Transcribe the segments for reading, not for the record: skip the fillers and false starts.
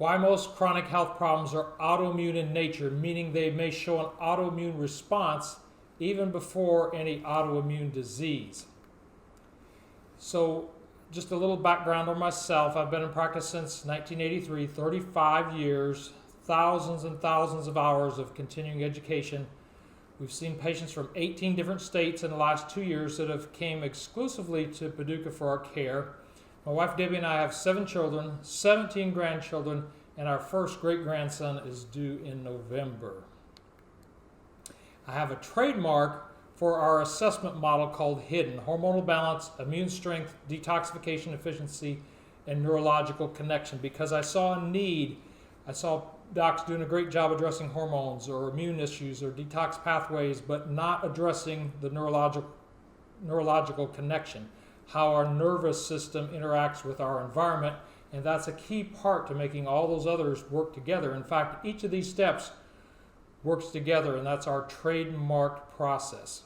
Why most chronic health problems are autoimmune in nature, meaning they may show an autoimmune response even before any autoimmune disease. So just a little background on myself. I've been in practice since 1983, 35 years, thousands and thousands of hours of continuing education. We've seen patients from 18 different states in the last 2 years that have came exclusively to Paducah for our care. My wife Debbie and I have 7 children, 17 grandchildren, and our first great-grandson is due in November. I have a trademark for our assessment model called HIDDEN: hormonal balance, immune strength, detoxification efficiency, and neurological connection, because I saw a need. I saw docs doing a great job addressing hormones or immune issues or detox pathways, but not addressing the neurological connection, how our nervous system interacts with our environment, and that's a key part to making all those others work together. In fact, each of these steps works together, and that's our trademarked process.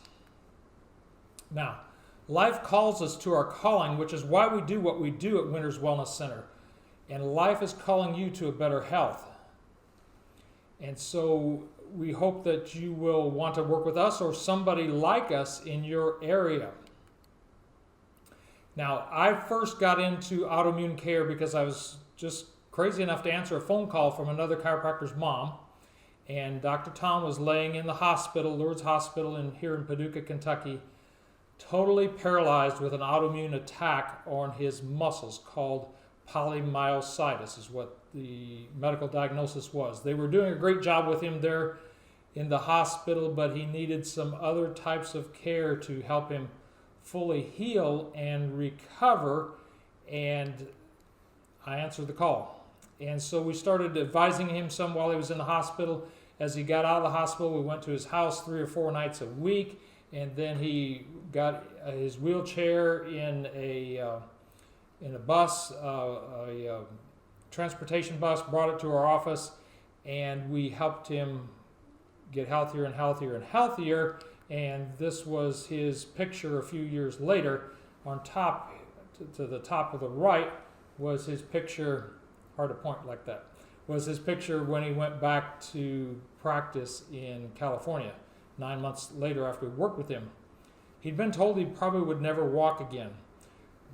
Now, life calls us to our calling, which is why we do what we do at Winters Wellness Center. And life is calling you to a better health. And so we hope that you will want to work with us or somebody like us in your area. Now, I first got into autoimmune care because I was just crazy enough to answer a phone call from another chiropractor's mom. And Dr. Tom was laying in the hospital, Lourdes Hospital here in Paducah, Kentucky, totally paralyzed with an autoimmune attack on his muscles called polymyositis is what the medical diagnosis was. They were doing a great job with him there in the hospital, but he needed some other types of care to help him fully heal and recover, and I answered the call. And so we started advising him some while he was in the hospital. As he got out of the hospital, we went to his house 3 or 4 nights a week, and then he got his wheelchair in a bus, a transportation bus, brought it to our office, and we helped him get healthier and healthier and healthier. And this was his picture a few years later. On top, to the top of the right, was his picture, hard to point like that, was his picture when he went back to practice in California 9 months later after we worked with him. He'd been told he probably would never walk again.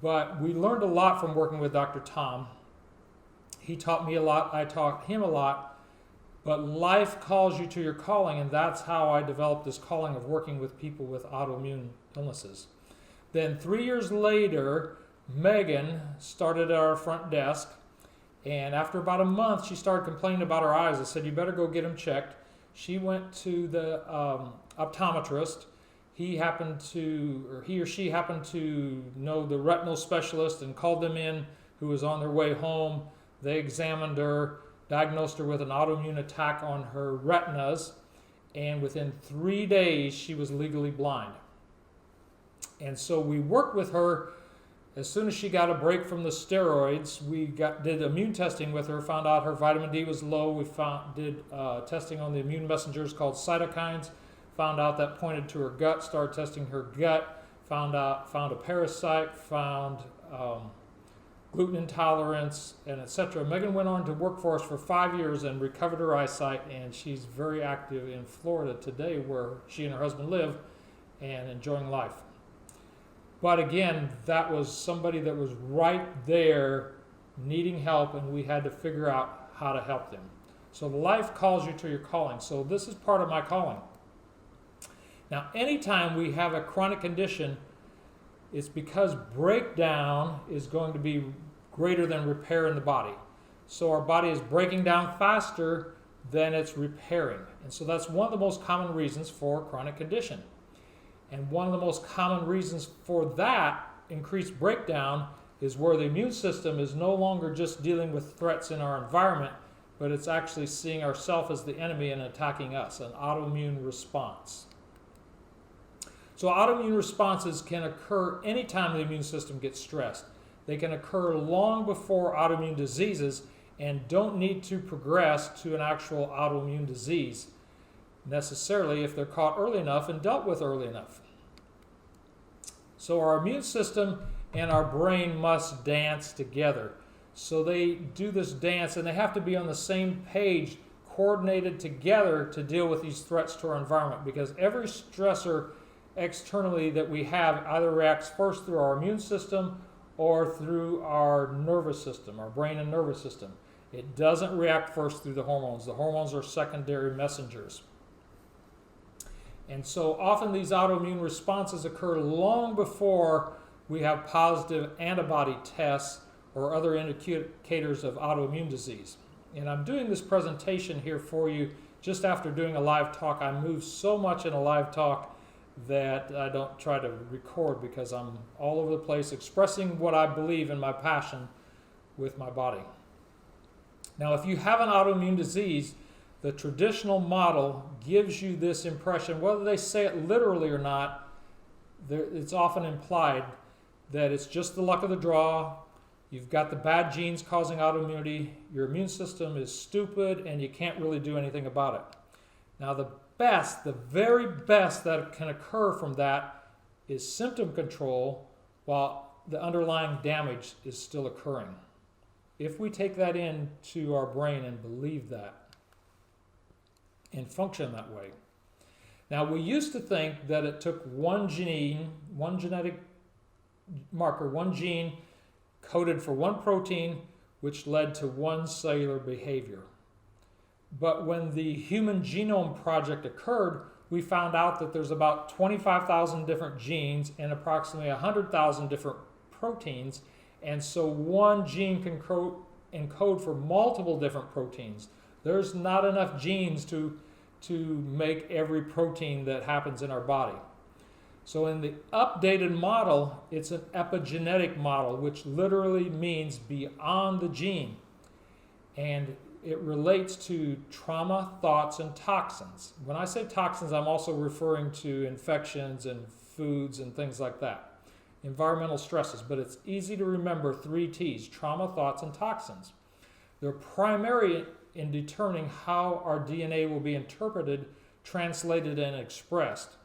But we learned a lot from working with Dr. Tom. He taught me a lot, I taught him a lot, but life calls you to your calling, and that's how I developed this calling of working with people with autoimmune illnesses. Then 3 years later, Megan started at our front desk, and after about a month, she started complaining about her eyes. I said, you better go get them checked. She went to the optometrist. He or she happened to know the retinal specialist and called them in, who was on their way home. They examined her, diagnosed her with an autoimmune attack on her retinas, and within 3 days, she was legally blind. And so we worked with her. As soon as she got a break from the steroids, we did immune testing with her, found out her vitamin D was low. We did testing on the immune messengers called cytokines, found out that pointed to her gut, started testing her gut, found a parasite, found gluten intolerance, and etc. Megan went on to work for us for 5 years and recovered her eyesight, and she's very active in Florida today, where she and her husband live, and enjoying life. But again, that was somebody that was right there needing help, and we had to figure out how to help them. So life calls you to your calling. So this is part of my calling. Now, anytime we have a chronic condition, it's because breakdown is going to be greater than repair in the body. So our body is breaking down faster than it's repairing. And so that's one of the most common reasons for chronic condition. And one of the most common reasons for that increased breakdown is where the immune system is no longer just dealing with threats in our environment, but it's actually seeing ourselves as the enemy and attacking us, an autoimmune response. So autoimmune responses can occur anytime the immune system gets stressed. They can occur long before autoimmune diseases and don't need to progress to an actual autoimmune disease necessarily if they're caught early enough and dealt with early enough. So our immune system and our brain must dance together. So they do this dance, and they have to be on the same page, coordinated together to deal with these threats to our environment, because every stressor externally that we have either reacts first through our immune system or through our nervous system, our brain and nervous system. It doesn't react first through the hormones. The hormones are secondary messengers. And so often these autoimmune responses occur long before we have positive antibody tests or other indicators of autoimmune disease. And I'm doing this presentation here for you just after doing a live talk. I move so much in a live talk that I don't try to record because I'm all over the place expressing what I believe in my passion with my body. Now, if you have an autoimmune disease, the traditional model gives you this impression, whether they say it literally or not, it's often implied that it's just the luck of the draw. You've got the bad genes causing autoimmunity, your immune system is stupid, and you can't really do anything about it. Now the very best that can occur from that is symptom control while the underlying damage is still occurring. If we take that into our brain and believe that and function that way. Now we used to think that it took one gene, one genetic marker, one gene coded for one protein, which led to one cellular behavior. But when the Human Genome Project occurred, we found out that there's about 25,000 different genes and approximately 100,000 different proteins, and so one gene can encode for multiple different proteins. There's not enough genes to make every protein that happens in our body. So in the updated model, it's an epigenetic model, which literally means beyond the gene. And it relates to trauma, thoughts, and toxins. When I say toxins, I'm also referring to infections and foods and things like that. Environmental stresses, but it's easy to remember 3 T's, trauma, thoughts, and toxins. They're primary in determining how our DNA will be interpreted, translated, and expressed.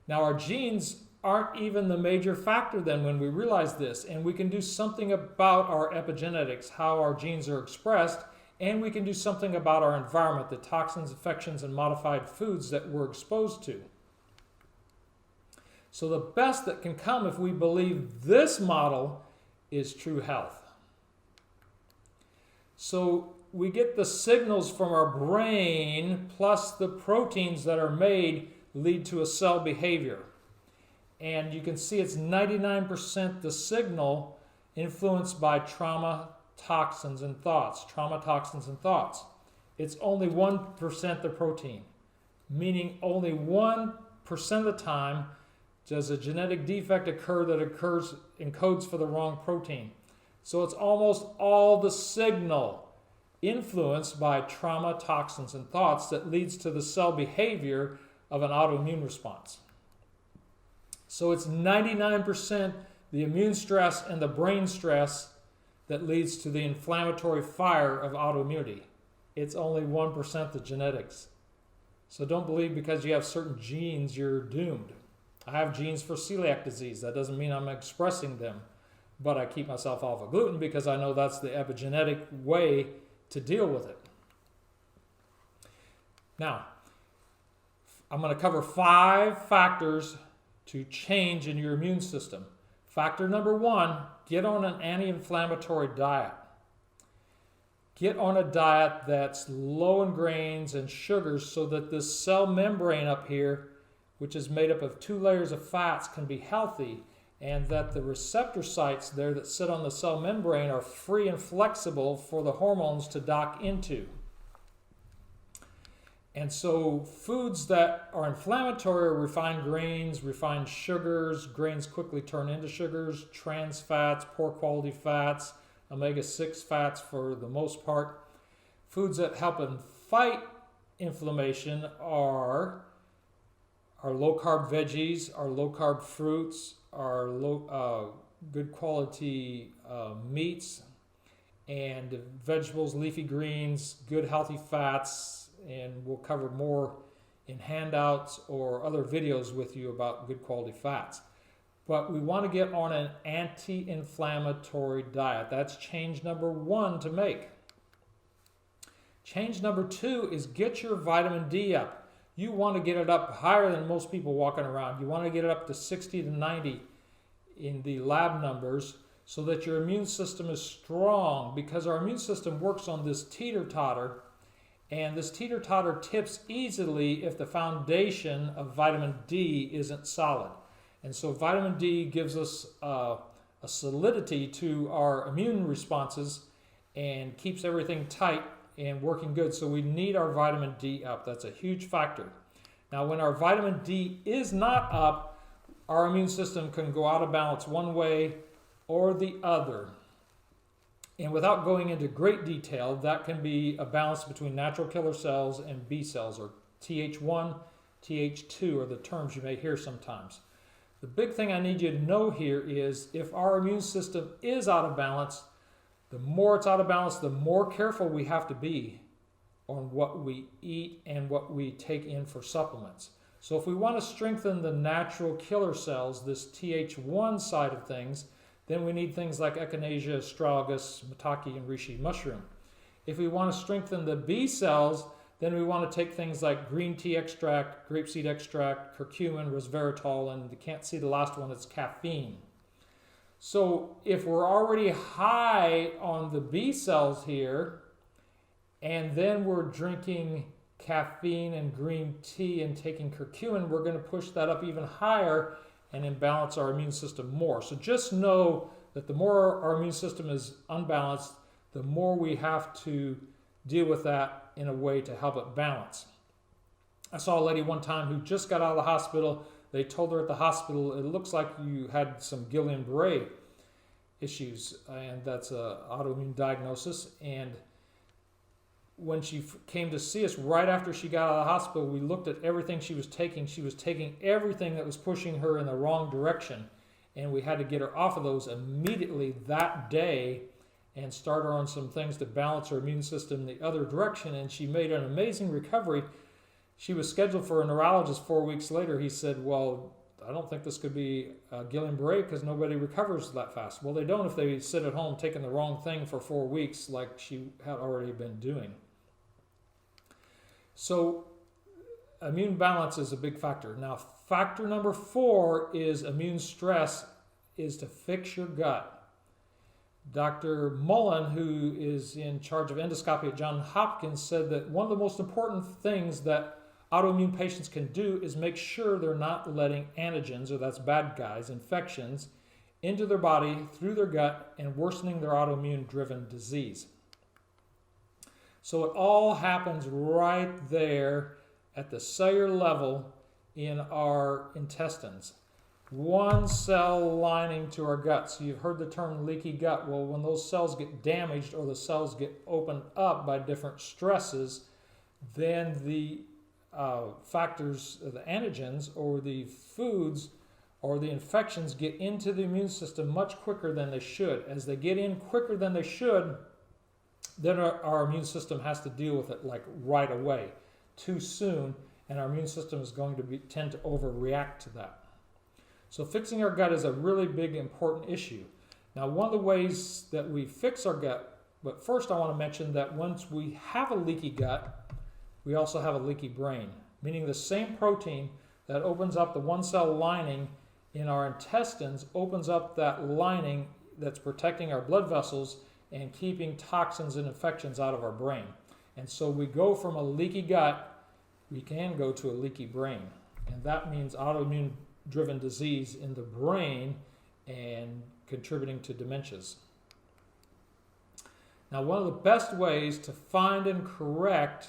Now, our genes aren't even the major factor then when we realize this, and we can do something about our epigenetics, how our genes are expressed, and we can do something about our environment, the toxins, infections, and modified foods that we're exposed to. So the best that can come if we believe this model is true health. So we get the signals from our brain plus the proteins that are made lead to a cell behavior. And you can see it's 99% the signal influenced by trauma, toxins, and thoughts. Trauma, toxins, and thoughts. It's only 1% the protein, meaning only 1% of the time does a genetic defect occur that encodes for the wrong protein. So it's almost all the signal influenced by trauma, toxins, and thoughts that leads to the cell behavior of an autoimmune response. So it's 99% the immune stress and the brain stress that leads to the inflammatory fire of autoimmunity. It's only 1% the genetics. So don't believe because you have certain genes you're doomed. I have genes for celiac disease. That doesn't mean I'm expressing them, but I keep myself off of gluten because I know that's the epigenetic way to deal with it. Now, I'm going to cover 5 factors to change in your immune system. Factor number 1, get on an anti-inflammatory diet. Get on a diet that's low in grains and sugars so that this cell membrane up here, which is made up of 2 layers of fats, can be healthy, and that the receptor sites there that sit on the cell membrane are free and flexible for the hormones to dock into. And so foods that are inflammatory are refined grains, refined sugars. Grains quickly turn into sugars, trans fats, poor quality fats, omega-6 fats for the most part. Foods that help and fight inflammation are low-carb veggies, are low-carb fruits, are good quality meats, and vegetables, leafy greens, good healthy fats, and we'll cover more in handouts or other videos with you about good quality fats. But we want to get on an anti-inflammatory diet. That's change number 1 to make. Change number 2 is get your vitamin D up. You want to get it up higher than most people walking around. You want to get it up to 60 to 90 in the lab numbers so that your immune system is strong, because our immune system works on this teeter-totter, and this teeter-totter tips easily if the foundation of vitamin D isn't solid. And so vitamin D gives us a solidity to our immune responses and keeps everything tight and working good. So we need our vitamin D up. That's a huge factor. Now, when our vitamin D is not up, our immune system can go out of balance one way or the other. And without going into great detail, that can be a balance between natural killer cells and B cells, or Th1, Th2 are the terms you may hear sometimes. The big thing I need you to know here is if our immune system is out of balance, the more it's out of balance, the more careful we have to be on what we eat and what we take in for supplements. So if we want to strengthen the natural killer cells, this Th1 side of things, then we need things like echinacea, astragalus, maitake, and reishi mushroom. If we want to strengthen the B cells, then we want to take things like green tea extract, grapeseed extract, curcumin, resveratrol, and you can't see the last one, it's caffeine. So if we're already high on the B cells here, and then we're drinking caffeine and green tea and taking curcumin, we're going to push that up even higher and imbalance our immune system more. So just know that the more our immune system is unbalanced, the more we have to deal with that in a way to help it balance. I saw a lady one time who just got out of the hospital. They told her at the hospital, it looks like you had some Guillain-Barré issues, and that's an autoimmune diagnosis. And when she came to see us right after she got out of the hospital, we looked at everything she was taking. She was taking everything that was pushing her in the wrong direction, and we had to get her off of those immediately that day and start her on some things to balance her immune system the other direction, and she made an amazing recovery. She was scheduled for a neurologist 4 weeks later. He said, well, I don't think this could be Guillain-Barré because nobody recovers that fast. Well, they don't if they sit at home taking the wrong thing for 4 weeks like she had already been doing. So immune balance is a big factor. Now, factor number 4 is immune stress, is to fix your gut. Dr. Mullen, who is in charge of endoscopy at Johns Hopkins, said that one of the most important things that autoimmune patients can do is make sure they're not letting antigens, or that's bad guys, infections, into their body through their gut and worsening their autoimmune-driven disease. So it all happens right there at the cellular level in our intestines. One cell lining to our gut. So you've heard the term leaky gut. Well, when those cells get damaged or the cells get opened up by different stresses, then the factors, the antigens or the foods or the infections get into the immune system much quicker than they should. As they get in quicker than they should, then our immune system has to deal with it like right away, too soon, and our immune system is going to tend to overreact to that. So fixing our gut is a really big, important issue. Now, one of the ways that we fix our gut, but first I want to mention that once we have a leaky gut, we also have a leaky brain, meaning the same protein that opens up the one cell lining in our intestines opens up that lining that's protecting our blood vessels and keeping toxins and infections out of our brain. And so we go from a leaky gut, we can go to a leaky brain. And that means autoimmune-driven disease in the brain and contributing to dementias. Now, one of the best ways to find and correct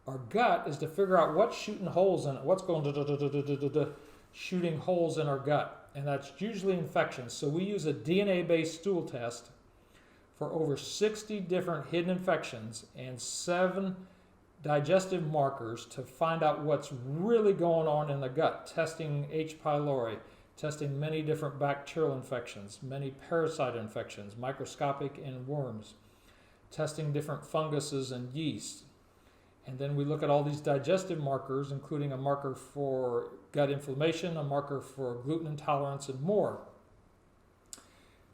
our gut is to figure out what's shooting holes in it, what's going shooting holes in our gut. And that's usually infections. So we use a DNA-based stool test for over 60 different hidden infections and 7 digestive markers to find out what's really going on in the gut, testing H. pylori, testing many different bacterial infections, many parasite infections, microscopic and worms, testing different funguses and yeast. And then we look at all these digestive markers, including a marker for gut inflammation, a marker for gluten intolerance, and more.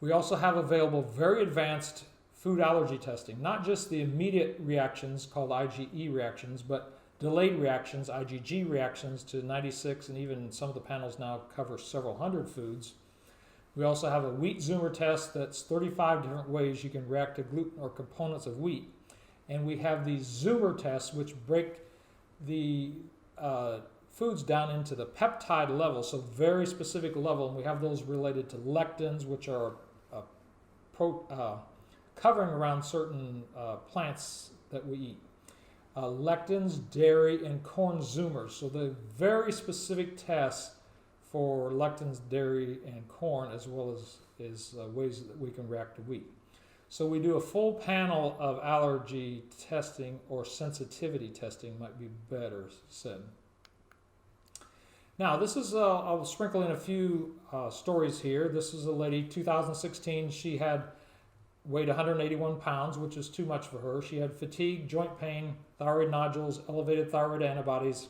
We also have available very advanced food allergy testing, not just the immediate reactions called IgE reactions, but delayed reactions, IgG reactions to 96, and even some of the panels now cover several hundred foods. We also have a wheat zoomer test that's 35 different ways you can react to gluten or components of wheat. And we have these zoomer tests which break the foods down into the peptide level, so very specific level, and we have those related to lectins, which are covering around certain plants that we eat. Lectins, dairy, and corn zoomers. So the very specific tests for lectins, dairy, and corn, as well as ways that we can react to wheat. So we do a full panel of allergy testing, or sensitivity testing might be better said. Now this is, I'll sprinkle in a few stories here. This is a lady, 2016, she had weighed 181 pounds, which is too much for her. She had fatigue, joint pain, thyroid nodules, elevated thyroid antibodies.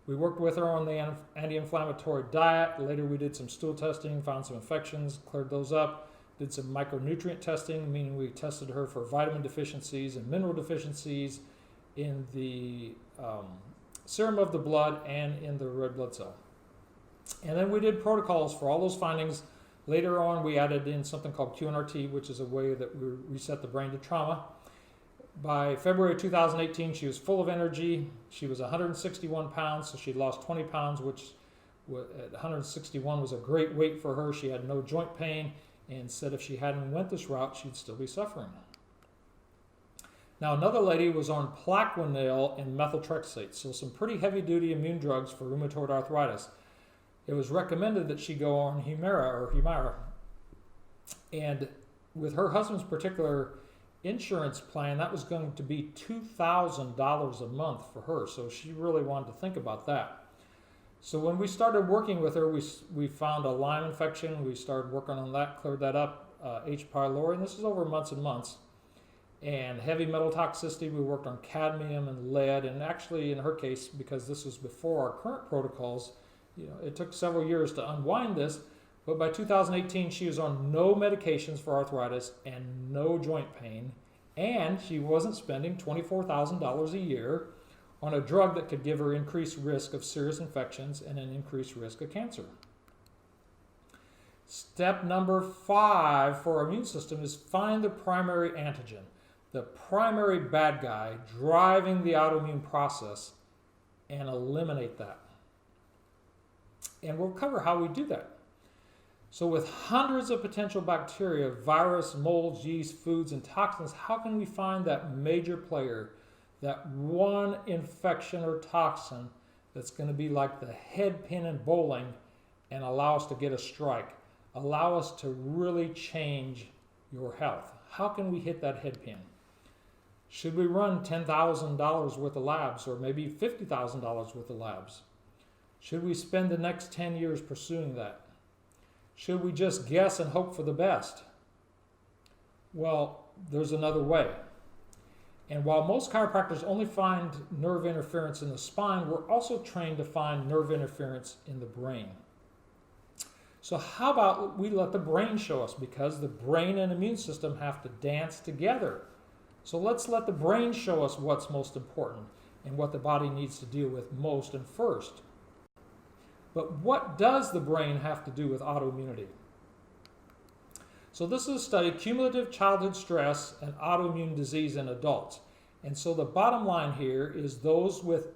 We worked with her on the anti-inflammatory diet. Later we did some stool testing, found some infections, cleared those up. Did some micronutrient testing, meaning we tested her for vitamin deficiencies and mineral deficiencies in the serum of the blood and in the red blood cell. And then we did protocols for all those findings. Later on, we added in something called QNRT, which is a way that we reset the brain to trauma. By February 2018, she was full of energy. She was 161 pounds, so she lost 20 pounds, which at 161 was a great weight for her. She had no joint pain, and said if she hadn't went this route, she'd still be suffering. Now, another lady was on Plaquenil and methotrexate, so some pretty heavy-duty immune drugs for rheumatoid arthritis. It was recommended that she go on Humira. And with her husband's particular insurance plan, that was going to be $2,000 a month for her, so she really wanted to think about that. So when we started working with her, we found a Lyme infection. We started working on that, cleared that up, H. pylori, and this is over months and months. And heavy metal toxicity, we worked on cadmium and lead, and actually in her case, because this was before our current protocols, it took several years to unwind this, but by 2018 she was on no medications for arthritis and no joint pain, and she wasn't spending $24,000 a year on a drug that could give her increased risk of serious infections and an increased risk of cancer. Step number 5 for our immune system is find the primary antigen, the primary bad guy driving the autoimmune process, and eliminate that. And we'll cover how we do that. So with hundreds of potential bacteria, virus, molds, yeast, foods, and toxins, how can we find that major player, that one infection or toxin that's going to be like the head pin in bowling and allow us to get a strike, allow us to really change your health? How can we hit that head pin? Should we run $10,000 worth of labs, or maybe $50,000 worth of labs? Should we spend the next 10 years pursuing that? Should we just guess and hope for the best? Well, there's another way. And while most chiropractors only find nerve interference in the spine, we're also trained to find nerve interference in the brain. So how about we let the brain show us, because the brain and immune system have to dance together. So let's let the brain show us what's most important and what the body needs to deal with most and first. But what does the brain have to do with autoimmunity? So this is a study, cumulative childhood stress and autoimmune disease in adults. And so the bottom line here is those with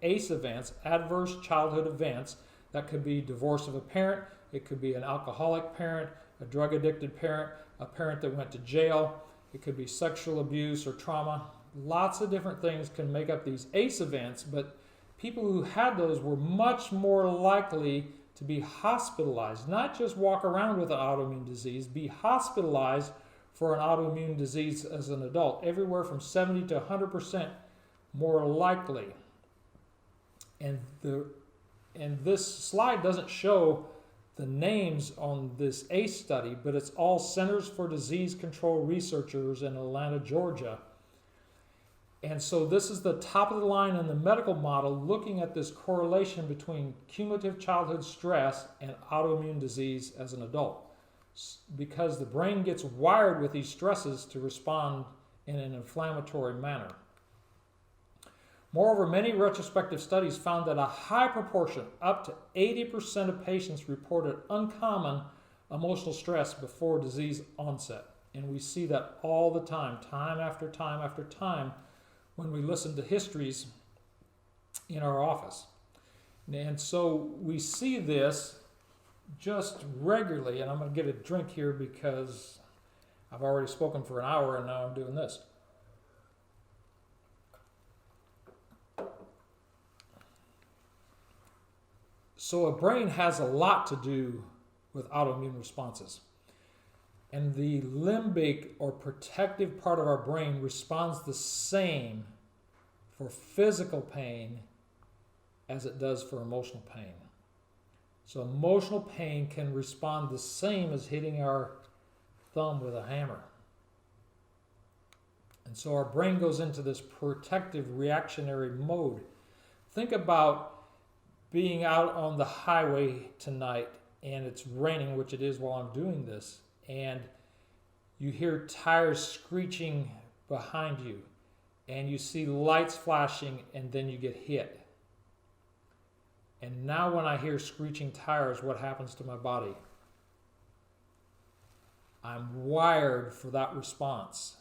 ACE events, adverse childhood events, that could be divorce of a parent, it could be an alcoholic parent, a drug addicted parent, a parent that went to jail, it could be sexual abuse or trauma. Lots of different things can make up these ACE events, but people who had those were much more likely to be hospitalized, not just walk around with an autoimmune disease, be hospitalized for an autoimmune disease as an adult, everywhere from 70 to 100% more likely. And this slide doesn't show the names on this ACE study, but it's all Centers for Disease Control researchers in Atlanta, Georgia. And so this is the top of the line in the medical model, looking at this correlation between cumulative childhood stress and autoimmune disease as an adult. Because the brain gets wired with these stresses to respond in an inflammatory manner. Moreover, many retrospective studies found that a high proportion, up to 80% of patients, reported uncommon emotional stress before disease onset. And we see that all the time after time after time, when we listen to histories in our office. And so we see this just regularly, and I'm going to get a drink here because I've already spoken for an hour and now I'm doing this. So a brain has a lot to do with autoimmune responses. And the limbic or protective part of our brain responds the same for physical pain as it does for emotional pain. So emotional pain can respond the same as hitting our thumb with a hammer. And so our brain goes into this protective reactionary mode. Think about being out on the highway tonight and it's raining, which it is while I'm doing this, and you hear tires screeching behind you, and you see lights flashing, and then you get hit. And now when I hear screeching tires, what happens to my body? I'm wired for that response.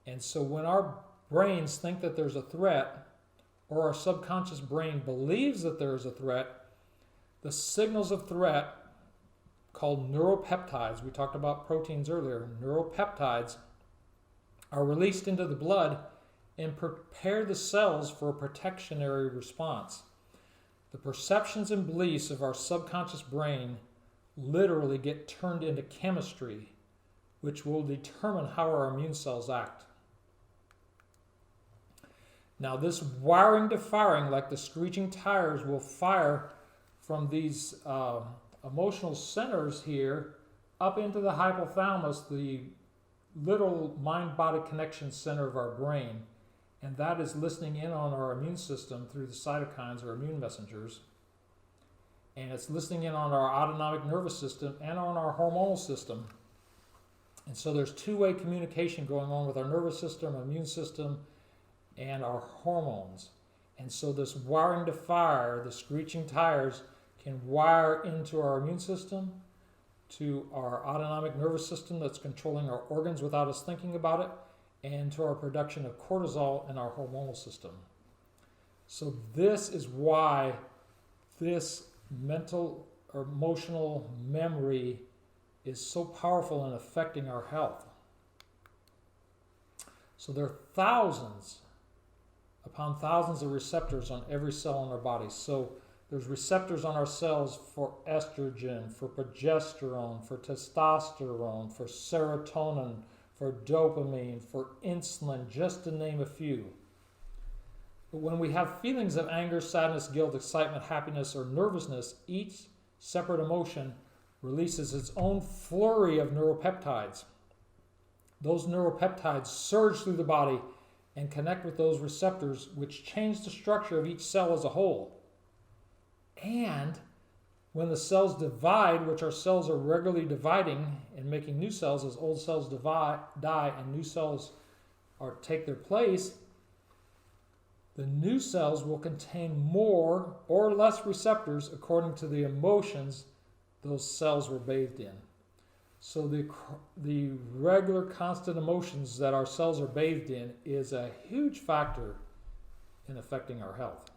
And so when our brains think that there's a threat, or our subconscious brain believes that there is a threat, the signals of threat, called neuropeptides, we talked about proteins earlier, neuropeptides are released into the blood and prepare the cells for a protectionary response. The perceptions and beliefs of our subconscious brain literally get turned into chemistry, which will determine how our immune cells act. Now, this wiring to firing, like the screeching tires, will fire from these emotional centers here up into the hypothalamus, the little mind-body connection center of our brain. And that is listening in on our immune system through the cytokines or immune messengers. And it's listening in on our autonomic nervous system and on our hormonal system. And so there's two-way communication going on with our nervous system, immune system, and our hormones. And so this wiring to fire, the screeching tires, can wire into our immune system, to our autonomic nervous system that's controlling our organs without us thinking about it, and to our production of cortisol in our hormonal system. So this is why this mental or emotional memory is so powerful in affecting our health. So there are thousands upon thousands of receptors on every cell in our body. So there's receptors on our cells for estrogen, for progesterone, for testosterone, for serotonin, for dopamine, for insulin, just to name a few. But when we have feelings of anger, sadness, guilt, excitement, happiness, or nervousness, each separate emotion releases its own flurry of neuropeptides. Those neuropeptides surge through the body and connect with those receptors, which change the structure of each cell as a whole. And when the cells divide, which our cells are regularly dividing and making new cells as old cells die and new cells take their place, the new cells will contain more or less receptors according to the emotions those cells were bathed in. So the regular constant emotions that our cells are bathed in is a huge factor in affecting our health.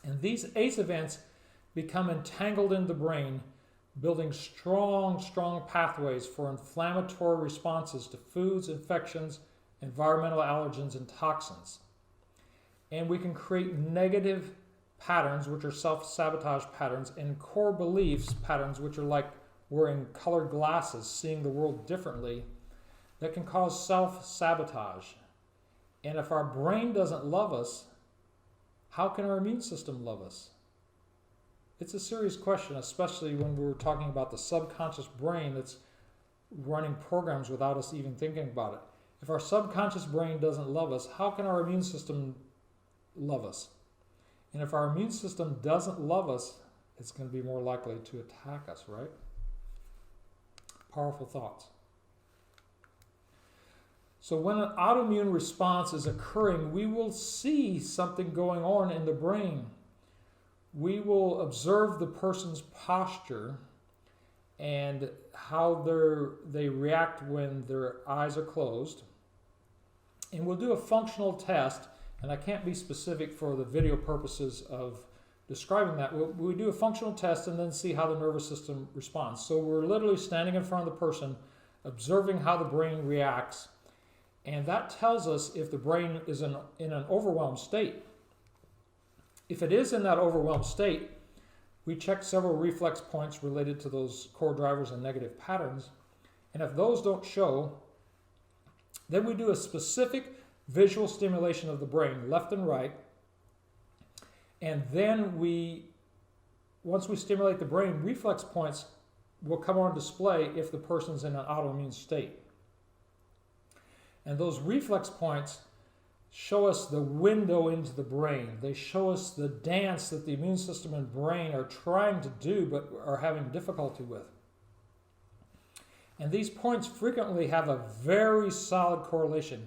And these ACE events become entangled in the brain, building strong pathways for inflammatory responses to foods, infections, environmental allergens, and toxins. And we can create negative patterns, which are self-sabotage patterns, and core beliefs patterns, which are like wearing colored glasses, seeing the world differently, that can cause self-sabotage. And if our brain doesn't love us, how can our immune system love us? It's a serious question, especially when we're talking about the subconscious brain that's running programs without us even thinking about it. If our subconscious brain doesn't love us, how can our immune system love us? And if our immune system doesn't love us, it's going to be more likely to attack us, right? Powerful thoughts. So when an autoimmune response is occurring, we will see something going on in the brain. We will observe the person's posture and how they react when their eyes are closed. And we'll do a functional test, and I can't be specific for the video purposes of describing that. We do a functional test and then see how the nervous system responds. So we're literally standing in front of the person, observing how the brain reacts, and that tells us if the brain is in an overwhelmed state. If it is in that overwhelmed state, we check several reflex points related to those core drivers and negative patterns. And if those don't show, then we do a specific visual stimulation of the brain, left and right. And then once we stimulate the brain, reflex points will come on display if the person's in an autoimmune state. And those reflex points show us the window into the brain. They show us the dance that the immune system and brain are trying to do but are having difficulty with. And these points frequently have a very solid correlation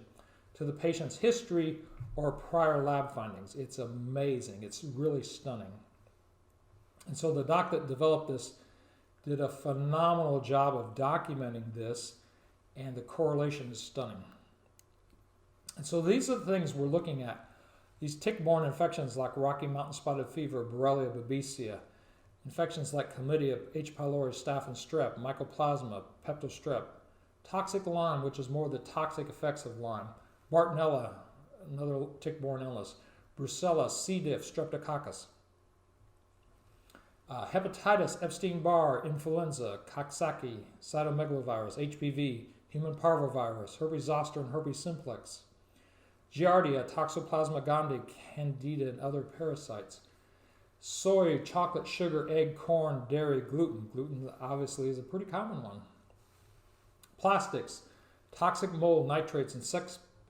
to the patient's history or prior lab findings. It's amazing. It's really stunning. And so the doc that developed this did a phenomenal job of documenting this, and the correlation is stunning. And so these are the things we're looking at. These tick-borne infections like Rocky Mountain spotted fever, Borrelia babesia, infections like chlamydia, H. pylori, staph and strep, mycoplasma, peptostrep, toxic Lyme, which is more the toxic effects of Lyme, Bartonella, another tick-borne illness, Brucella, C. diff, streptococcus, hepatitis, Epstein-Barr, influenza, Coxsackie, cytomegalovirus, HPV, human parvovirus, herpes zoster and herpes simplex, Giardia, Toxoplasma gondii, Candida, and other parasites. Soy, chocolate, sugar, egg, corn, dairy, gluten. Gluten obviously is a pretty common one. Plastics, toxic mold, nitrates,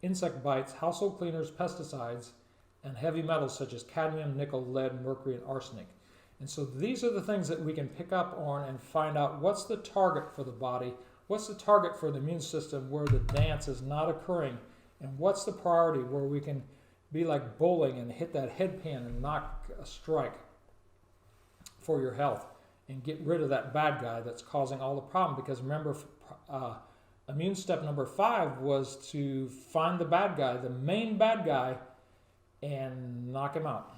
insect bites, household cleaners, pesticides, and heavy metals such as cadmium, nickel, lead, mercury, and arsenic. And so these are the things that we can pick up on and find out what's the target for the body, what's the target for the immune system where the dance is not occurring, and what's the priority where we can be like bowling and hit that head pin and knock a strike for your health and get rid of that bad guy that's causing all the problem. Because remember, immune step number 5 was to find the bad guy, the main bad guy, and knock him out.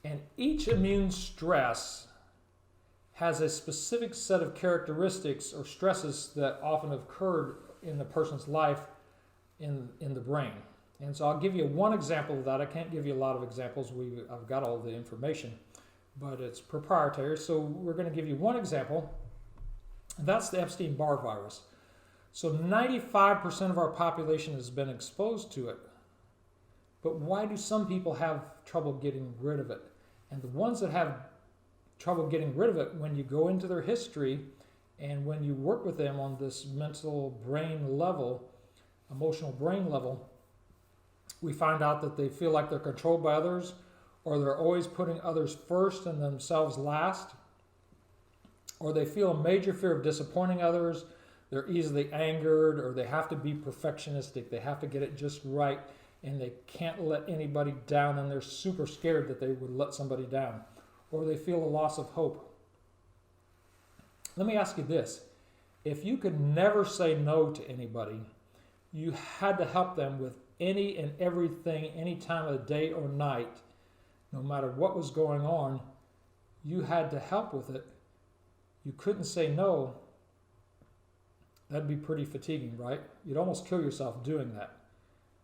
And each immune stress has a specific set of characteristics or stresses that often occurred in the person's life in the brain. And so I'll give you one example of that. I can't give you a lot of examples. I've got all the information, but it's proprietary. So we're going to give you one example. That's the Epstein-Barr virus. So 95% of our population has been exposed to it. But why do some people have trouble getting rid of it? And the ones that have trouble getting rid of it, when you go into their history and when you work with them on this mental brain level, emotional brain level, we find out that they feel like they're controlled by others, or they're always putting others first and themselves last, or they feel a major fear of disappointing others, they're easily angered, or they have to be perfectionistic, they have to get it just right, and they can't let anybody down, and they're super scared that they would let somebody down, or they feel a loss of hope. Let me ask you this. If you could never say no to anybody, you had to help them with any and everything, any time of the day or night, no matter what was going on, you had to help with it. You couldn't say no. That'd be pretty fatiguing, right? You'd almost kill yourself doing that.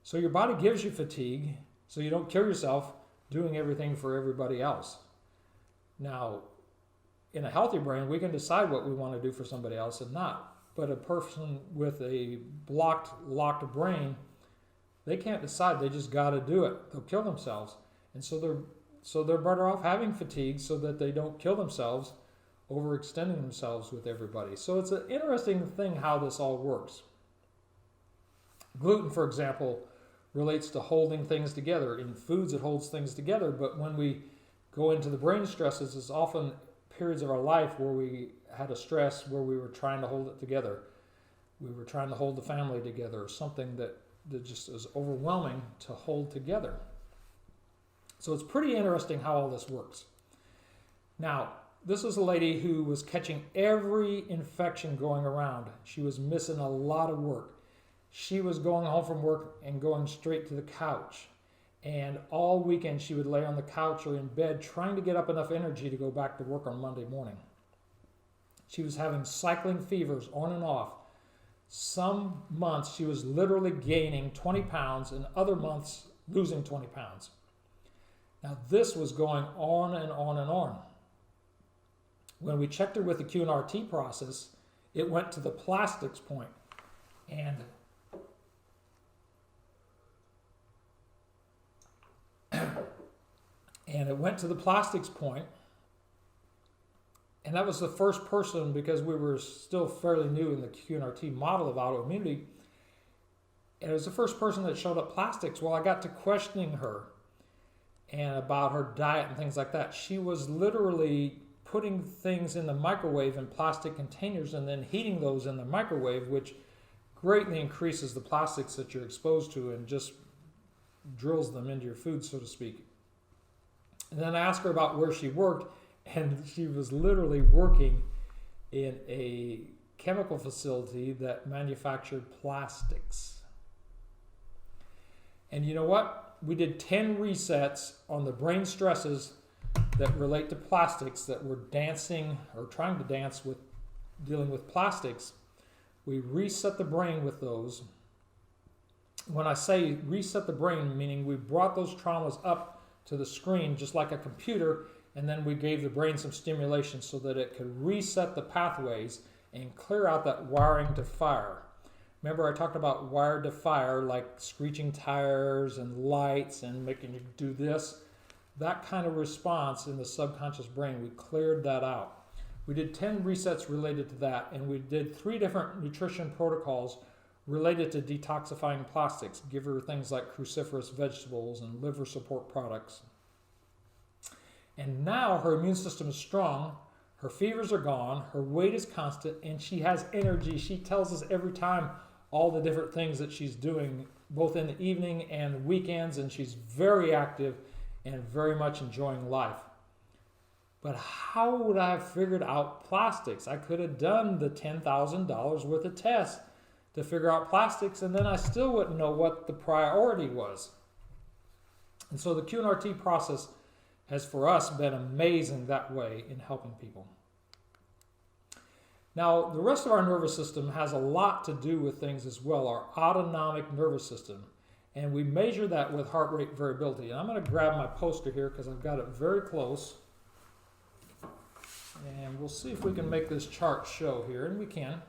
So your body gives you fatigue, so you don't kill yourself doing everything for everybody else. Now, in a healthy brain, we can decide what we want to do for somebody else and not. But a person with a locked brain, they can't decide. They just got to do it. They'll kill themselves. And so they're better off having fatigue so that they don't kill themselves, overextending themselves with everybody. So it's an interesting thing how this all works. Gluten, for example, relates to holding things together. In foods, it holds things together, but when we go into the brain stresses, it's often periods of our life where we had a stress where we were trying to hold it together. We were trying to hold the family together, or something that just is overwhelming to hold together. So it's pretty interesting how all this works. Now, this is a lady who was catching every infection going around. She was missing a lot of work. She was going home from work and going straight to the couch. And all weekend she would lay on the couch or in bed trying to get up enough energy to go back to work on Monday morning. She was having cycling fevers on and off. Some months she was literally gaining 20 pounds and other months losing 20 pounds. Now this was going on and on and on. When we checked her with the Q&RT process, it went to the plastics point. And it went to the plastics point, and that was the first person, because we were still fairly new in the Q&RT model of autoimmunity, and it was the first person that showed up plastics. Well, I got to questioning her and about her diet and things like that. She was literally putting things in the microwave in plastic containers and then heating those in the microwave, which greatly increases the plastics that you're exposed to and just drills them into your food, so to speak. And then I asked her about where she worked, and she was literally working in a chemical facility that manufactured plastics. And you know what? We did 10 resets on the brain stresses that relate to plastics that were dancing or trying to dance with dealing with plastics. We reset the brain with those. When I say reset the brain, meaning we brought those traumas up to the screen just like a computer, and then we gave the brain some stimulation so that it could reset the pathways and clear out that wiring to fire. Remember I talked about wired to fire, like screeching tires and lights and making you do this? That kind of response in the subconscious brain, we cleared that out. We did 10 resets related to that, and we did 3 different nutrition protocols related to detoxifying plastics. Give her things like cruciferous vegetables and liver support products. And now her immune system is strong, her fevers are gone, her weight is constant, and she has energy. She tells us every time all the different things that she's doing, both in the evening and weekends, and she's very active and very much enjoying life. But how would I have figured out plastics? I could have done the $10,000 worth of tests to figure out plastics, and then I still wouldn't know what the priority was. And so the Q&RT process has for us been amazing that way in helping people. Now, the rest of our nervous system has a lot to do with things as well, our autonomic nervous system. And we measure that with heart rate variability. And I'm going to grab my poster here because I've got it very close. And we'll see if we can make this chart show here, and we can.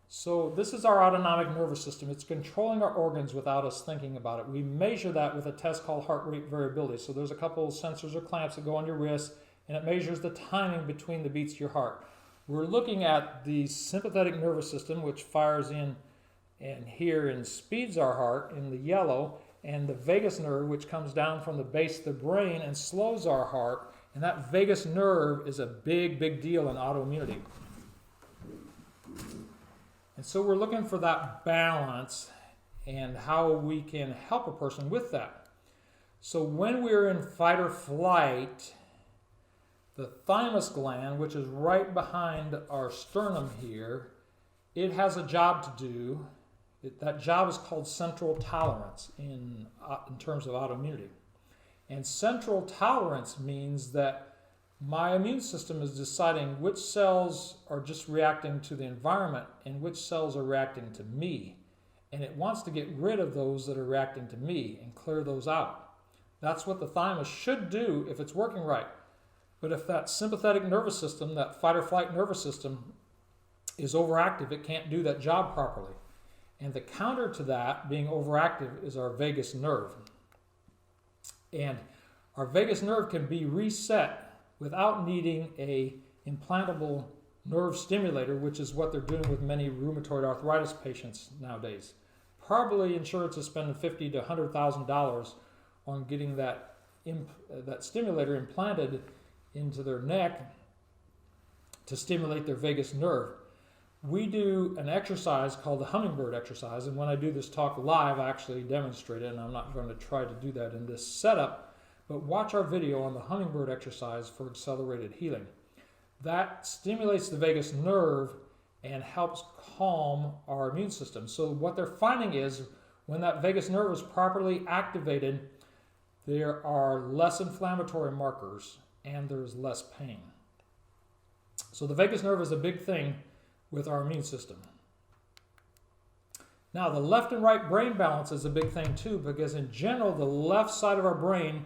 So this is our autonomic nervous system. It's controlling our organs without us thinking about it. We measure that with a test called heart rate variability. So there's a couple of sensors or clamps that go on your wrist, and it measures the timing between the beats of your heart. We're looking at the sympathetic nervous system, which fires in and here and speeds our heart in the yellow, and the vagus nerve, which comes down from the base of the brain and slows our heart. And that vagus nerve is a big, big deal in autoimmunity. And so we're looking for that balance and how we can help a person with that. So when we're in fight or flight, the thymus gland, which is right behind our sternum here, it has a job to do. That job is called central tolerance in terms of autoimmunity. And central tolerance means that my immune system is deciding which cells are just reacting to the environment and which cells are reacting to me. And it wants to get rid of those that are reacting to me and clear those out. That's what the thymus should do if it's working right. But if that sympathetic nervous system, that fight or flight nervous system, is overactive, it can't do that job properly. And the counter to that being overactive is our vagus nerve. And our vagus nerve can be reset without needing a implantable nerve stimulator, which is what they're doing with many rheumatoid arthritis patients nowadays. probably insurance is spending $50,000 to $100,000 on getting that stimulator implanted into their neck to stimulate their vagus nerve. We do an exercise called the hummingbird exercise, and when I do this talk live, I actually demonstrate it, and I'm not going to try to do that in this setup, but watch our video on the hummingbird exercise for accelerated healing. That stimulates the vagus nerve and helps calm our immune system. So what they're finding is when that vagus nerve is properly activated, there are less inflammatory markers and there's less pain. So the vagus nerve is a big thing with our immune system. Now, the left and right brain balance is a big thing too, because in general, the left side of our brain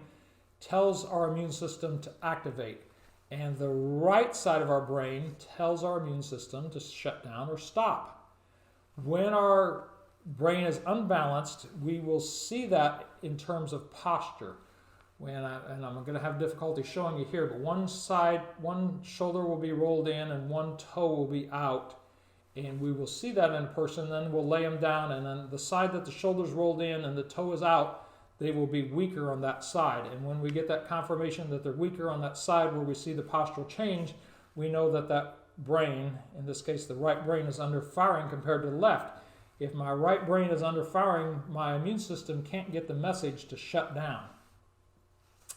tells our immune system to activate, and the right side of our brain tells our immune system to shut down or stop. When our brain is unbalanced, we will see that in terms of posture. And I'm going to have difficulty showing you here, but one shoulder will be rolled in and one toe will be out. And we will see that in a person, then we'll lay them down, and then the side that the shoulder's rolled in and the toe is out, they will be weaker on that side. And when we get that confirmation that they're weaker on that side where we see the postural change, we know that that brain, in this case the right brain, is under firing compared to the left. If my right brain is under firing, my immune system can't get the message to shut down.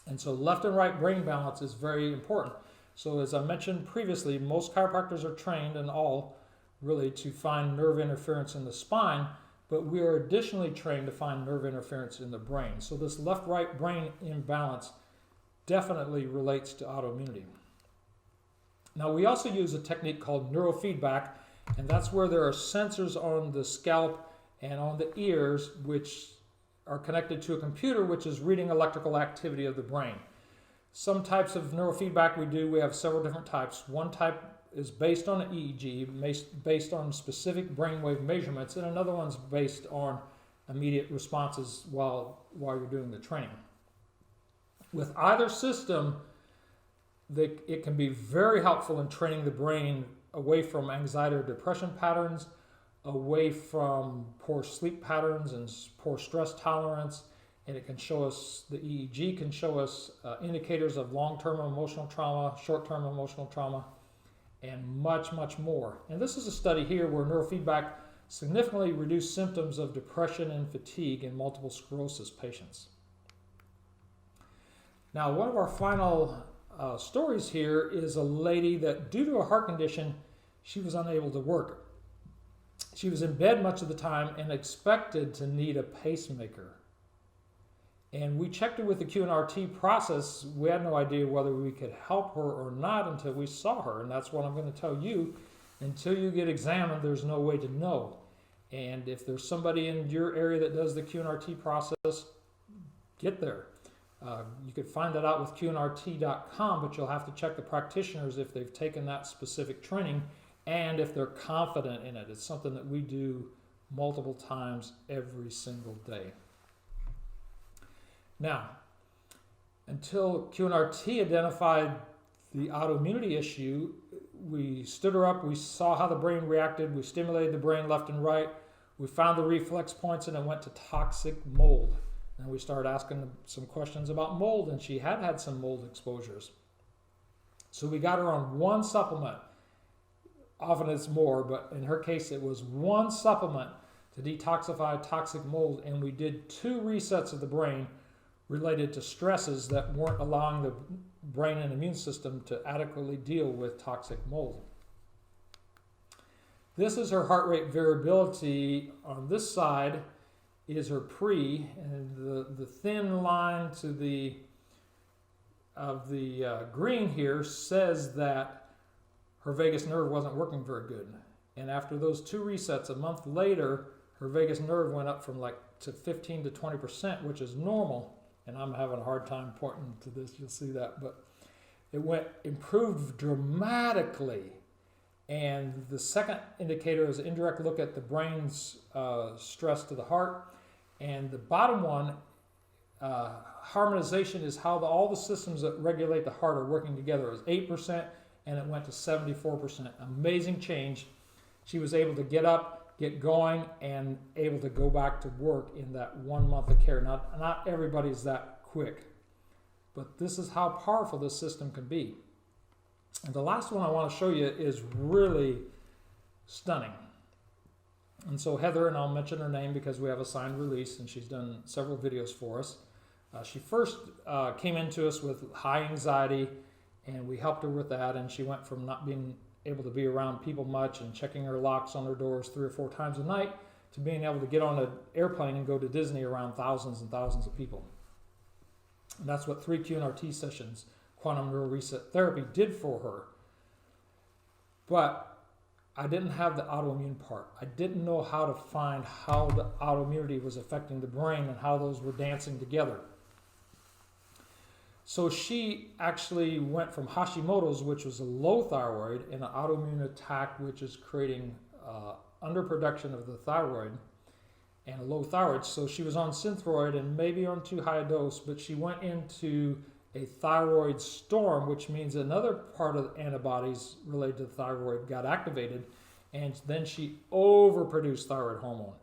And so left and right brain balance is very important. So as I mentioned previously, most chiropractors are trained, and all really, to find nerve interference in the spine, but we are additionally trained to find nerve interference in the brain. So this left-right brain imbalance definitely relates to autoimmunity. Now, we also use a technique called neurofeedback, and that's where there are sensors on the scalp and on the ears which are connected to a computer which is reading electrical activity of the brain. Some types of neurofeedback we have several different types. One type is based on an EEG, based on specific brainwave measurements, and another one's based on immediate responses while you're doing the training. With either system, it can be very helpful in training the brain away from anxiety or depression patterns, away from poor sleep patterns and poor stress tolerance, and it can show us, the EEG can show us indicators of long-term emotional trauma, short-term emotional trauma, and much, much more. And this is a study here where neurofeedback significantly reduced symptoms of depression and fatigue in multiple sclerosis patients. Now, one of our final stories here is a lady that, due to a heart condition, she was unable to work. She was in bed much of the time and expected to need a pacemaker. And we checked her with the Q&RT process. We had no idea whether we could help her or not until we saw her. And that's what I'm going to tell you. Until you get examined, there's no way to know. And if there's somebody in your area that does the Q&RT process, get there. You could find that out with qnrt.com, but you'll have to check the practitioners if they've taken that specific training and if they're confident in it. It's something that we do multiple times every single day. Now, until Q&RT identified the autoimmunity issue, we stood her up, we saw how the brain reacted, we stimulated the brain left and right, we found the reflex points, and it went to toxic mold. And we started asking some questions about mold, and she had had some mold exposures. So we got her on one supplement. Often it's more, but in her case it was one supplement to detoxify toxic mold, and we did 2 resets of the brain related to stresses that weren't allowing the brain and immune system to adequately deal with toxic mold. This is her heart rate variability. On this side is her pre, and the thin line to the green here says that her vagus nerve wasn't working very good. And after those 2 resets, a month later, her vagus nerve went up from to 15 to 20%, which is normal. And I'm having a hard time pointing to this, you'll see that, but it improved dramatically. And the second indicator is an indirect look at the brain's stress to the heart. And the bottom one, harmonization, is how all the systems that regulate the heart are working together. It was 8%, and it went to 74%. Amazing change. She was able to get up get going, and able to go back to work in that 1 month of care. Not everybody's that quick, but this is how powerful this system can be. And the last one I want to show you is really stunning. And so Heather, and I'll mention her name because we have a signed release and she's done several videos for us. She first came into us with high anxiety, and we helped her with that, and she went from not being able to be around people much and checking her locks on her doors 3 or 4 times a night to being able to get on an airplane and go to Disney around thousands and thousands of people. And that's what 3 QNRT sessions, quantum neural reset therapy, did for her. But I didn't have the autoimmune part. I didn't know how to find how the autoimmunity was affecting the brain and how those were dancing together. So she actually went from Hashimoto's, which was a low thyroid, and an autoimmune attack, which is creating underproduction of the thyroid and a low thyroid. So she was on Synthroid and maybe on too high a dose, but she went into a thyroid storm, which means another part of the antibodies related to the thyroid got activated, and then she overproduced thyroid hormone.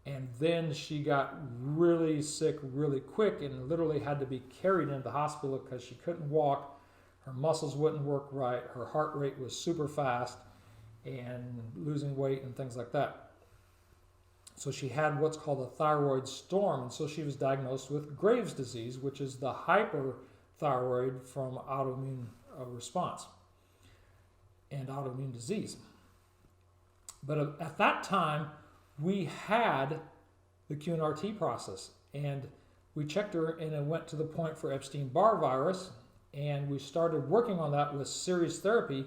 And then she got really sick really quick and literally had to be carried into the hospital because she couldn't walk, her muscles wouldn't work right, her heart rate was super fast, and losing weight and things like that. So she had what's called a thyroid storm, and so she was diagnosed with Graves' disease, which is the hyperthyroid from autoimmune response and autoimmune disease. But at that time, we had the QNRT process, and we checked her, and it went to the point for Epstein-Barr virus, and we started working on that with series therapy,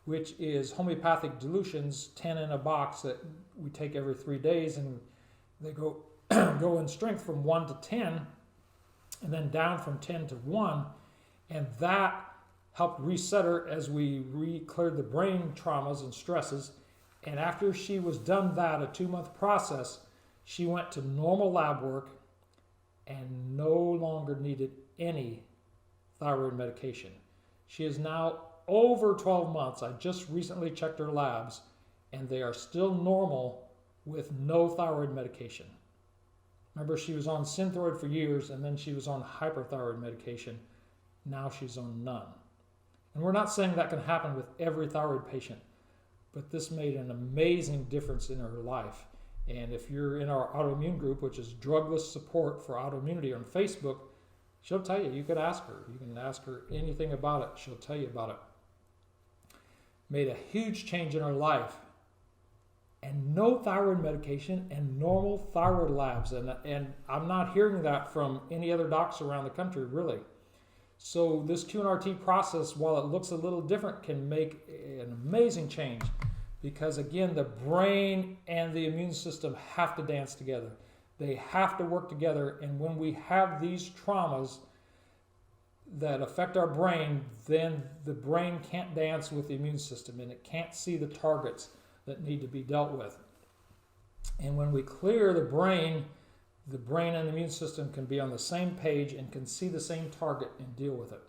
which is homeopathic dilutions, 10 in a box that we take every 3 days, and they go go in strength from 1 to 10, and then down from 10 to 1, and that helped reset her as we cleared the brain traumas and stresses. And after she was done that, a 2-month process, she went to normal lab work and no longer needed any thyroid medication. She is now over 12 months. I just recently checked her labs, and they are still normal with no thyroid medication. Remember, she was on Synthroid for years, and then she was on hyperthyroid medication. Now she's on none. And we're not saying that can happen with every thyroid patient, but this made an amazing difference in her life. And if you're in our autoimmune group, which is drugless support for autoimmunity on Facebook, she'll tell you. You could ask her. You can ask her anything about it. She'll tell you about it. Made a huge change in her life. And no thyroid medication and normal thyroid labs. And I'm not hearing that from any other docs around the country, really. So this QNRT process, while it looks a little different, can make an amazing change, because again, the brain and the immune system have to dance together. They have to work together, and when we have these traumas that affect our brain, then the brain can't dance with the immune system, and it can't see the targets that need to be dealt with. And when we clear the brain and the immune system can be on the same page and can see the same target and deal with it.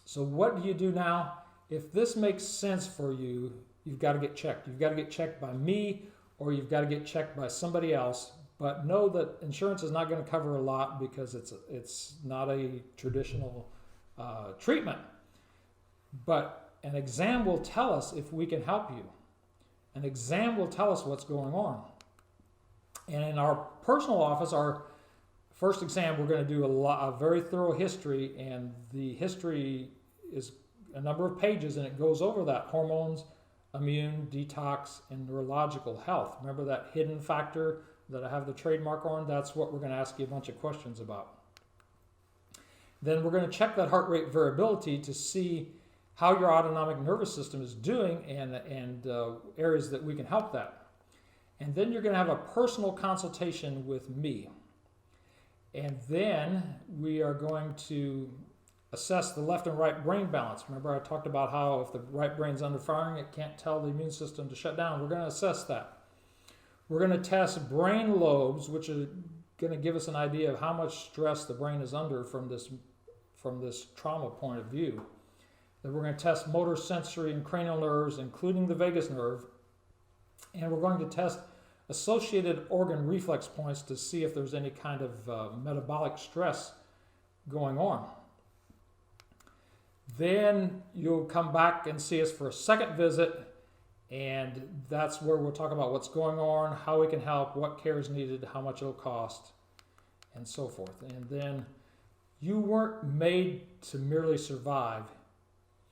So what do you do now? If this makes sense for you, you've got to get checked. You've got to get checked by me, or you've got to get checked by somebody else. But know that insurance is not going to cover a lot because it's not a traditional treatment. But an exam will tell us if we can help you. An exam will tell us what's going on. And in our personal office, our first exam, we're going to do a very thorough history, and the history is a number of pages, and it goes over that hormones, immune, detox, and neurological health. Remember that hidden factor that I have the trademark on? That's what we're going to ask you a bunch of questions about. Then we're going to check that heart rate variability to see how your autonomic nervous system is doing and areas that we can help that. And then you're going to have a personal consultation with me. And then we are going to assess the left and right brain balance. Remember I talked about how if the right brain's under firing, it can't tell the immune system to shut down. We're going to assess that. We're going to test brain lobes, which are going to give us an idea of how much stress the brain is under from this trauma point of view. Then we're going to test motor, sensory, and cranial nerves, including the vagus nerve. And we're going to test associated organ reflex points to see if there's any kind of metabolic stress going on. Then you'll come back and see us for a second visit, and that's where we'll talk about what's going on, how we can help, what care is needed, how much it'll cost, and so forth. And then you weren't made to merely survive,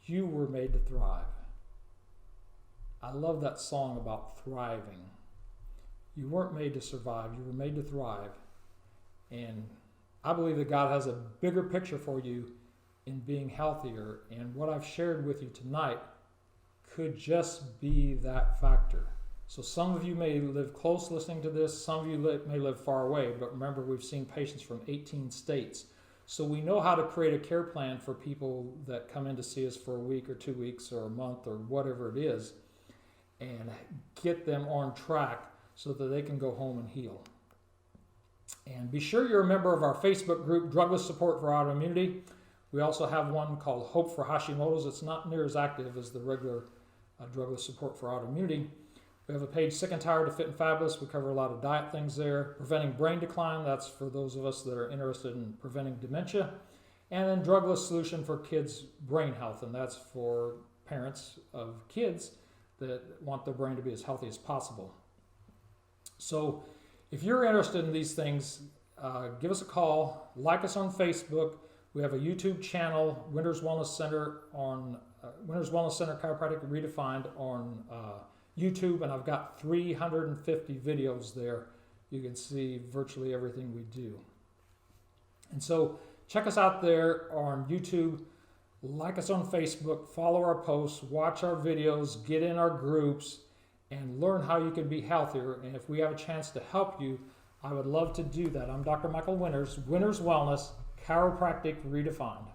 you were made to thrive. I love that song about thriving. You weren't made to survive, you were made to thrive. And I believe that God has a bigger picture for you in being healthier, and what I've shared with you tonight could just be that factor. So some of you may live close listening to this, some of you may live far away, but remember, we've seen patients from 18 states. So we know how to create a care plan for people that come in to see us for a week or 2 weeks or a month or whatever it is, and get them on track so that they can go home and heal. And be sure you're a member of our Facebook group, Drugless Support for Autoimmunity. We also have one called Hope for Hashimoto's. It's not near as active as the regular Drugless Support for Autoimmunity. We have a page, Sick and Tired of Fit and Fabulous. We cover a lot of diet things there. Preventing Brain Decline, that's for those of us that are interested in preventing dementia. And then Drugless Solution for Kids' Brain Health, and that's for parents of kids that want their brain to be as healthy as possible. So if you're interested in these things, give us a call, like us on Facebook. We have a YouTube channel, Winters Wellness Center on Winters Wellness Center Chiropractic Redefined on YouTube, and I've got 350 videos there. You can see virtually everything we do. And so check us out there on YouTube, like us on Facebook, follow our posts, watch our videos, get in our groups, and learn how you can be healthier. And if we have a chance to help you, I would love to do that. I'm Dr. Michael Winters, Winters Wellness, Chiropractic Redefined.